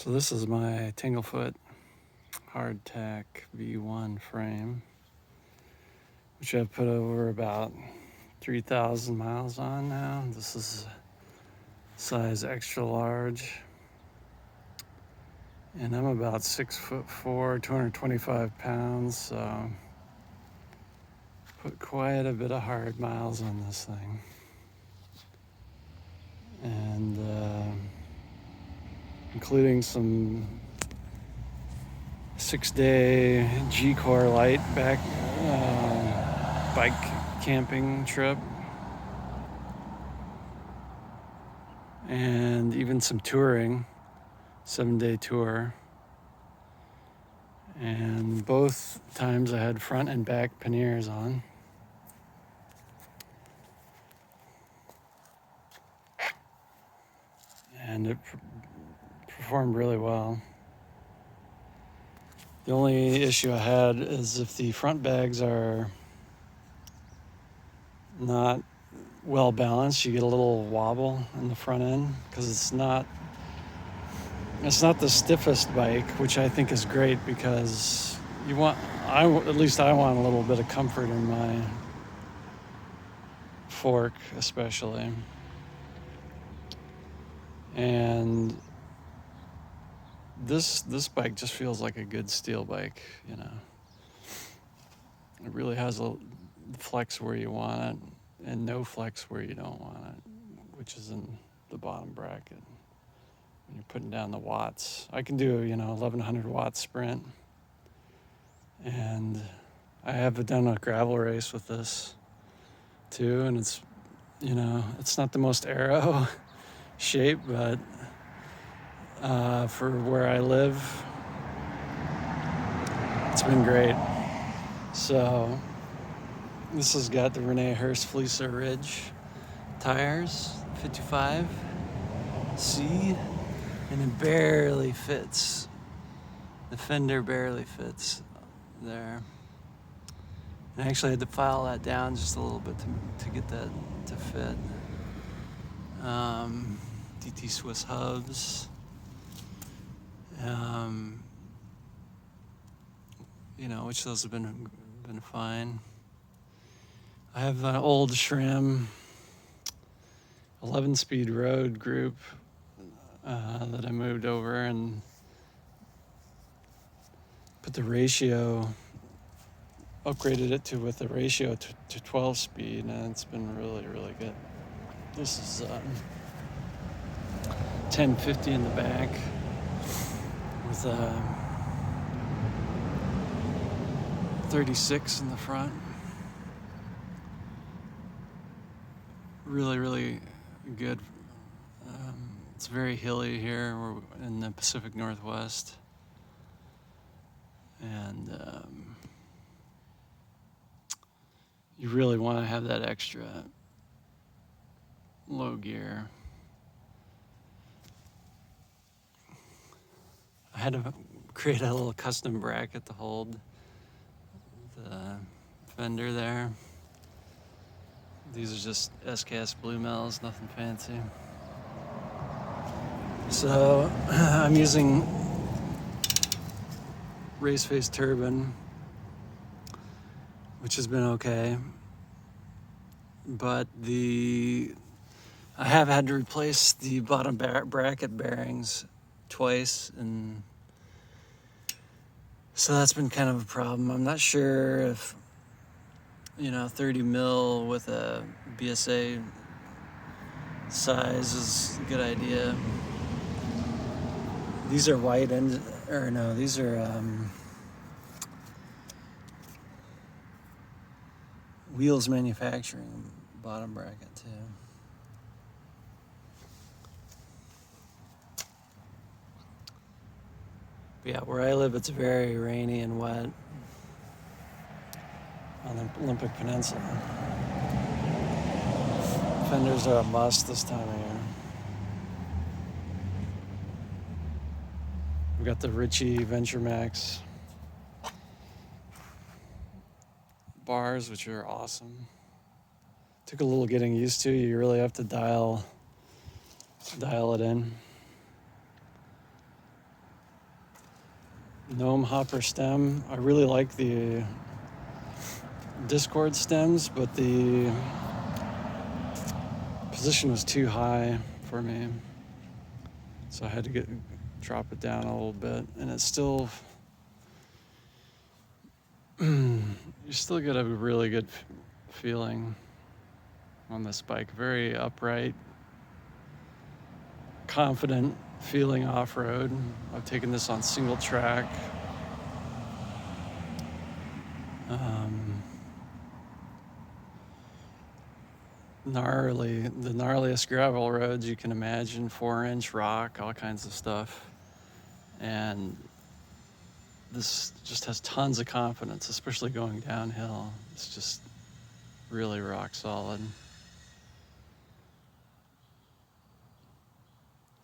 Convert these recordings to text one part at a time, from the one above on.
So this is my Tanglefoot Hardtack V1 frame, which I've put over about 3,000 miles on now. This is size extra large, and I'm about 6'4", 225 pounds. So put quite a bit of hard miles on this thing, and including some 6-day G-Core light back bike camping trip, and even some touring, 7-day tour. And both times I had front and back panniers on. And it performed really well. The only issue I had is if the front bags are not well balanced, you get a little wobble in the front end because it's not the stiffest bike, which I think is great because at least I want a little bit of comfort in my fork, especially. And this bike just feels like a good steel bike, you know. It really has a flex where you want it and no flex where you don't want it, which is in the bottom bracket. When you're putting down the watts, I can do 1100 watt sprint, and I have done a gravel race with this too, and it's not the most aero shape, but for where I live, it's been great. So this has got the Rene Hurst Fleecer Ridge tires, 55C, and it barely fits. The fender barely fits there. And I actually had to file that down just a little bit to get that to fit. DT Swiss hubs. Which those have been fine. I have an old SRAM 11-speed road group that I moved over and put the ratio, upgraded it with the ratio to 12 speed, and it's been really, really good. This is 1050 in the back with 36 in the front. Really, really good. It's very hilly here. We're in the Pacific Northwest. And you really want to have that extra low gear. I had to create a little custom bracket to hold the fender there. These are just S-cast blue mells, nothing fancy. So I'm using race face turbine, which has been okay, but I have had to replace the bottom bracket bearings twice, and so that's been kind of a problem. I'm not sure if 30 mil with a BSA size is a good idea. These are these are Wheels Manufacturing bottom bracket too. But yeah, where I live, it's very rainy and wet on the Olympic Peninsula. Fenders are a must this time of year. We've got the Ritchie Venture Max bars, which are awesome. Took a little getting used to. You really have to dial it in. gnome hopper stem. I really like the Discord stems, but the position was too high for me, so I had to drop it down a little bit, and it's still you still get a really good feeling on this bike. Very upright, confident feeling off-road. I've taken this on single track. Gnarly, the gnarliest gravel roads you can imagine, 4-inch rock, all kinds of stuff. And this just has tons of confidence, especially going downhill. It's just really rock solid.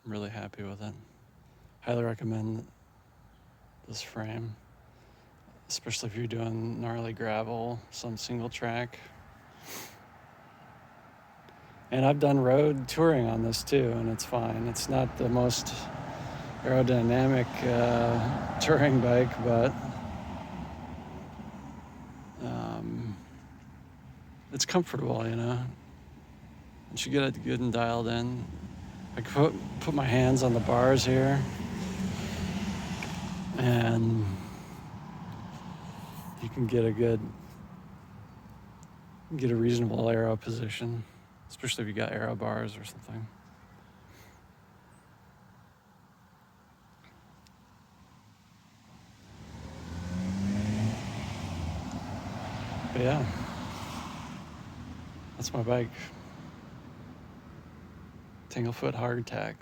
I'm really happy with it. Highly recommend this frame, especially if you're doing gnarly gravel, some single track. And I've done road touring on this too, and it's fine. It's not the most aerodynamic touring bike, but it's comfortable, you know. Once you get it good and dialed in, I can put my hands on the bars here, and you can get a reasonable aero position, especially if you got aero bars or something. But yeah, that's my bike. Tanglefoot Hardtack.